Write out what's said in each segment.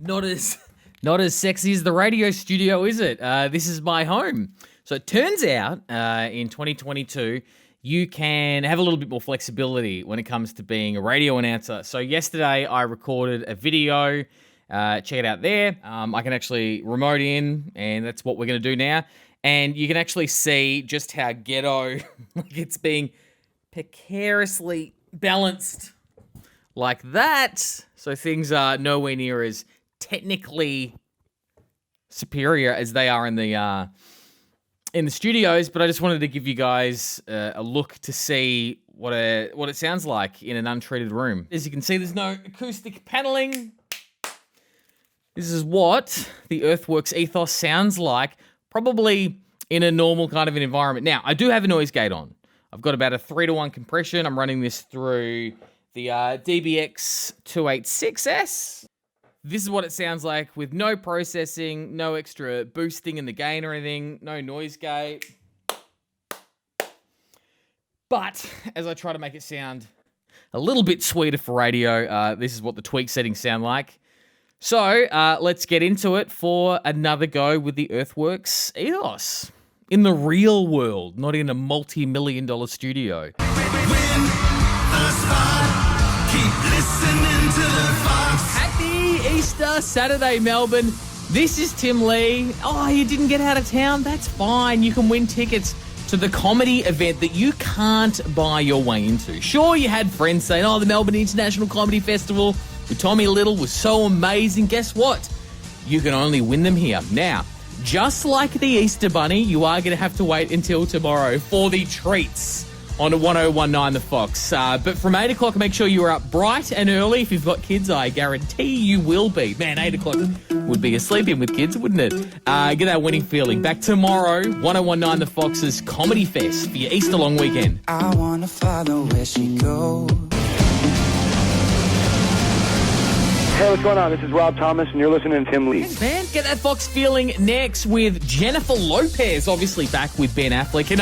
Not as sexy as the radio studio, is it? This is my home. So it turns out in 2022, you can have a little bit more flexibility when it comes to being a radio announcer. So yesterday I recorded a video. Check it out there. I can actually remote in, and that's what we're going to do now. And you can actually see just how ghetto, like it's being precariously balanced like that. So things are nowhere near as technically superior as they are in the studios. But I just wanted to give you guys a look to see what it sounds like in an untreated room. As you can see, there's no acoustic paneling. This is what the Earthworks Ethos sounds like, probably in a normal kind of an environment. Now, I do have a noise gate on. I've got about a 3-to-1 compression. I'm running this through the DBX 286S. This is what it sounds like with no processing, no extra boosting in the gain or anything, no noise gate. But as I try to make it sound a little bit sweeter for radio, this is what the tweak settings sound like. So let's get into it for another go with the Earthworks Ethos. In the real world, not in a multi-million-dollar studio. Happy Easter Saturday, Melbourne. This is Tim Lee. Oh, you didn't get out of town? That's fine. You can win tickets to the comedy event that you can't buy your way into. Sure, you had friends saying, oh, the Melbourne International Comedy Festival with Tommy Little was so amazing. Guess what? You can only win them here. Now, just like the Easter Bunny, you are going to have to wait until tomorrow for the treats on 1019 The Fox. But from 8 o'clock, make sure you're up bright and early. If you've got kids, I guarantee you will be. Man, 8 o'clock would be a sleep-in with kids, wouldn't it? Get that winning feeling. Back tomorrow, 1019 The Fox's Comedy Fest for your Easter long weekend. I want to follow where she goes. Hey, what's going on? This is Rob Thomas, and you're listening to Tim Lee. Thanks, man. Get that Fox feeling next with Jennifer Lopez, obviously back with Ben Affleck, and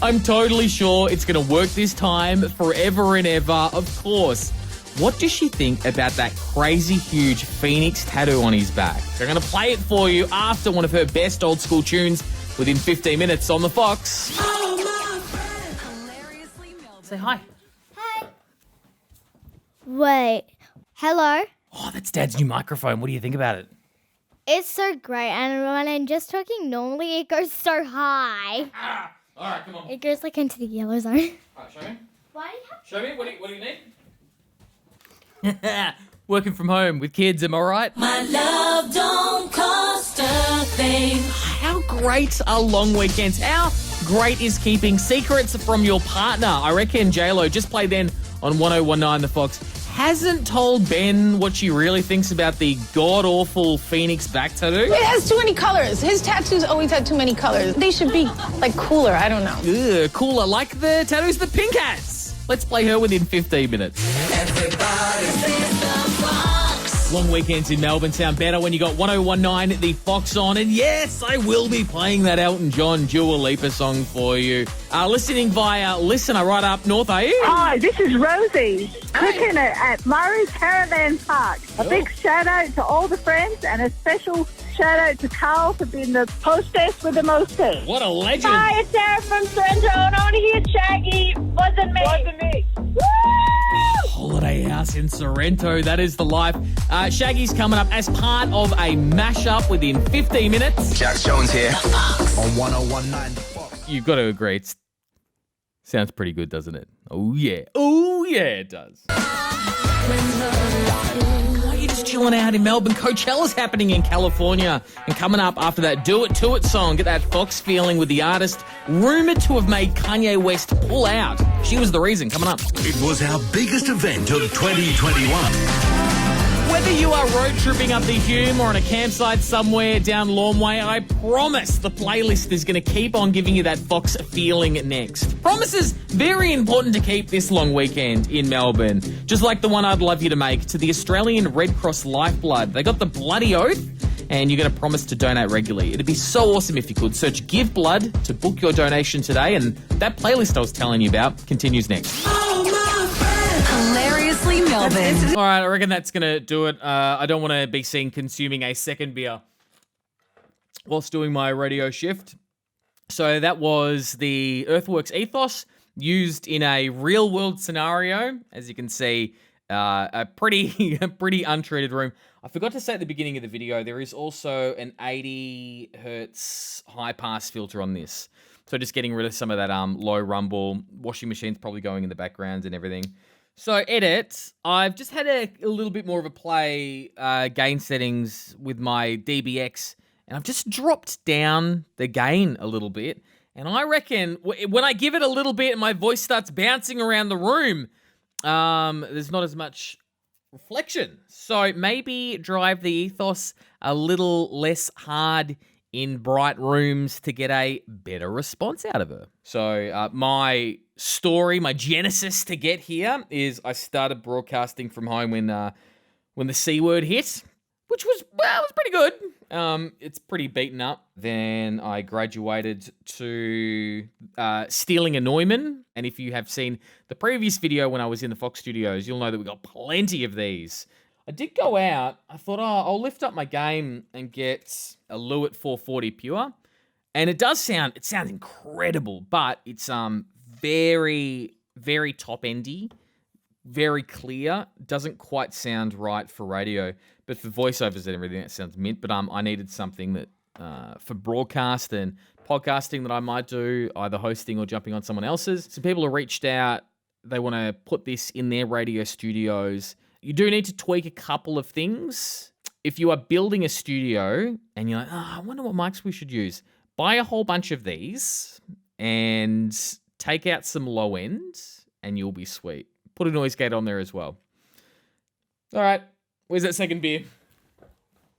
I'm totally sure it's going to work this time forever and ever, of course. What does she think about that crazy huge Phoenix tattoo on his back? They're going to play it for you after one of her best old school tunes within 15 minutes on The Fox. Say hi. Hi. Wait. Hello? Oh, that's Dad's new microphone. What do you think about it? It's so great, and when I'm just talking normally, it goes so high. All right, come on. It goes like into the yellow zone. All right, show me. Why do you have Show me. What do you need? Working from home with kids, am I right? My love don't cost a thing. How great are long weekends? How great is keeping secrets from your partner? I reckon J-Lo just played then on 1019 The Fox. Hasn't told Ben what she really thinks about the god-awful Phoenix back tattoo. It has too many colors. His tattoos always had too many colors. They should be, like, cooler. I don't know. Ugh, cooler, like the tattoos the Pink has. Let's play her within 15 minutes. Everybody says the Fox. Long weekends in Melbourne sound better when you got 1019 The Fox on. And yes, I will be playing that Elton John Dua Lipa song for you. Listening via Listener right up north, are you? Hi, this is Rosie, cooking at Murray's Caravan Park. A big shout out to all the friends and a special shout out to Carl for being the hostess with the mostess. What a legend. Hi, it's Sarah from Sorrento, and I want to hear Shaggy. Wasn't me. Woo! Holiday house in Sorrento, that is the life. Shaggy's coming up as part of a mashup within 15 minutes. Jack Jones here The Fox. on 1019 The Fox. You've got to agree, it sounds pretty good, doesn't it? Oh yeah, it does. You're just chilling out in Melbourne. Coachella's happening in California. And coming up after that Do It To It song, get that Fox feeling with the artist rumoured to have made Kanye West pull out. She was the reason. Coming up. It was our biggest event of 2021. Whether you are road tripping up the Hume or on a campsite somewhere down Lawnway, I promise the playlist is going to keep on giving you that Fox feeling next. Promises very important to keep this long weekend in Melbourne. Just like the one I'd love you to make to the Australian Red Cross Lifeblood. They got the bloody oath, and you're going to promise to donate regularly. It'd be so awesome if you could. Search Give Blood to book your donation today, and that playlist I was telling you about continues next. Hilariously Kelvin. All right, I reckon that's going to do it. I don't want to be seen consuming a second beer whilst doing my radio shift. So that was the Earthworks Ethos used in a real-world scenario. As you can see, a pretty untreated room. I forgot to say at the beginning of the video, there is also an 80 hertz high-pass filter on this. So just getting rid of some of that low rumble. Washing machine's probably going in the background and everything. So edit, I've just had a little bit more of a play gain settings with my DBX, and I've just dropped down the gain a little bit. And I reckon when I give it a little bit and my voice starts bouncing around the room, there's not as much reflection. So maybe drive the Ethos a little less hard in bright rooms to get a better response out of it. So my story, my genesis to get here is I started broadcasting from home when the C word hit, which was pretty good. It's pretty beaten up. Then I graduated to stealing a Neumann. And if you have seen the previous video when I was in the Fox studios, you'll know that we got plenty of these. I did go out. I thought, I'll lift up my game and get a Lewitt 440 pure. And it sounds incredible, but it's very, very top-endy, very clear. Doesn't quite sound right for radio, but for voiceovers and everything, that sounds mint. But I needed something that for broadcast and podcasting that I might do, either hosting or jumping on someone else's. Some people have reached out. They want to put this in their radio studios. You do need to tweak a couple of things. If you are building a studio and you're like, I wonder what mics we should use, buy a whole bunch of these and take out some low end and you'll be sweet. Put a noise gate on there as well. All right, where's that second beer?